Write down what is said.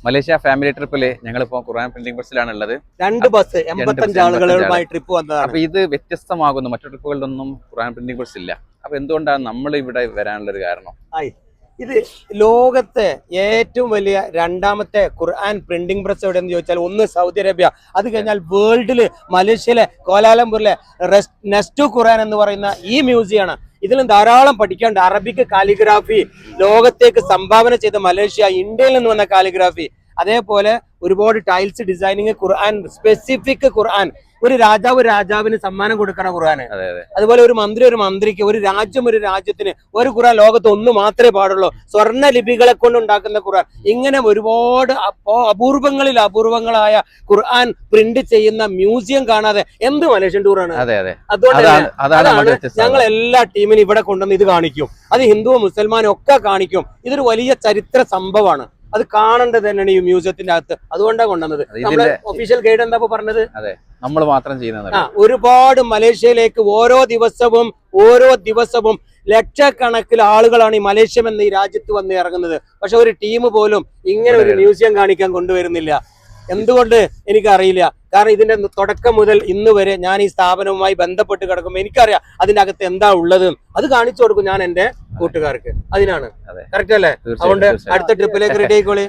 Malaysia family ട്രിപ്പില് ഞങ്ങളിപ്പോ ഖുർആൻ printing പ്രസ്സിലാണ് ഉള്ളത്. 2 bus 85 ആളുകളുമായി ട്രിപ്പ് വന്നതാണ്. അപ്പൊ ഇത് വ്യത്യസ്തമാകുന്നു, മറ്റു ട്രിപ്പുകളിലൊന്നും ഖുർആൻ പ്രിന്റിംഗ് പ്രസ് ഇല്ല. അപ്പൊ എന്തുകൊണ്ടാണ് നമ്മൾ ഇവിടെ വരാനുള്ള ഒരു കാരണം? ഇത് ലോകത്തെ ഏറ്റവും വലിയ രണ്ടാമത്തെ ഖുർആൻ പ്രിന്റിംഗ് പ്രസ് എവിടെയെന്ന് ചോദിച്ചാൽ ഒന്ന് സൗദി അറേബ്യ, അത് കഴിഞ്ഞാൽ വേൾഡില് മലേഷ്യയിലെ കോലാലംപൂരിലെ നെസ്റ്റു ഖുർആൻ എന്ന് പറയുന്ന ഈ മ്യൂസിയമാണ്. ഇതിലും ധാരാളം പഠിക്കാണ്ട്. അറബിക് കാലിഗ്രാഫി ലോകത്തേക്ക് സംഭാവന ചെയ്ത മലേഷ്യ, ഇന്ത്യയിൽ നിന്ന് വന്ന കാലിഗ്രാഫി, അതേപോലെ ഒരുപാട് ടൈൽസ് ഡിസൈനിങ്, ഖുർആൻ സ്പെസിഫിക് ഖുർആൻ, ഒരു രാജാവ് രാജാവിന് സമ്മാനം കൊടുക്കണ ഖുർആന്, അതുപോലെ ഒരു മന്ത്രി ഒരു മന്ത്രിക്ക്, ഒരു രാജ്യം ഒരു രാജ്യത്തിന് ഒരു ഖുർആൻ ലോകത്ത് ഒന്ന് മാത്രമേ പാടുള്ളൂ, സ്വർണ്ണ ലിപികളെ കൊണ്ട് ഉണ്ടാക്കുന്ന ഖുർആൻ. ഇങ്ങനെ ഒരുപാട് അപൂർവങ്ങളിൽ അപൂർവങ്ങളായ ഖുർആൻ പ്രിന്റ് ചെയ്യുന്ന മ്യൂസിയം കാണാതെ എന്ത് മലേഷ്യൻ ടൂറാണ്? അതുകൊണ്ടാണ് ഞങ്ങൾ എല്ലാ ടീമിനും ഇവിടെ കൊണ്ടുവന്ന് ഇത് കാണിക്കും. അത് ഹിന്ദുവും മുസൽമാനും ഒക്കെ കാണിക്കും. ഇതൊരു വലിയ ചരിത്ര സംഭവമാണ്. അത് കാണേണ്ടത് തന്നെയാണ് ഈ മ്യൂസിയത്തിന്റെ അകത്ത്. അതുകൊണ്ടാണ് കൊണ്ടുവന്നത്. നമ്മുടെ ഒഫീഷ്യൽ ഗൈഡ് എന്താ പറഞ്ഞത്? നമ്മൾ മാത്രം ചെയ്യുന്നത്. ഒരുപാട് മലേഷ്യയിലേക്ക് ഓരോ ദിവസവും ലക്ഷക്കണക്കിന് ആളുകളാണ് ഈ മലേഷ്യ എന്ന ഈ രാജ്യത്ത് വന്ന് ഇറങ്ങുന്നത്. പക്ഷെ ഒരു ടീം പോലും ഇങ്ങനെ ഒരു മ്യൂസിയം കാണിക്കാൻ കൊണ്ടുവരുന്നില്ല. എന്തുകൊണ്ട് എനിക്കറിയില്ല. കാരണം ഇതിന്റെ തുടക്കം മുതൽ ഇന്ന് വരെ ഞാൻ ഈ സ്ഥാപനവുമായി ബന്ധപ്പെട്ട് കിടക്കുമ്പോൾ എനിക്കറിയാം അതിന്റെ അകത്ത് എന്താ ഉള്ളത്. അത് കാണിച്ചു കൊടുക്കും ഞാൻ എന്റെ കൂട്ടുകാർക്ക്. അതിനാണ് കറക്റ്റ് അല്ലേ? അതുകൊണ്ട് അടുത്ത ട്രിപ്പിലേക്ക് റെഡി ആയിക്കോളി.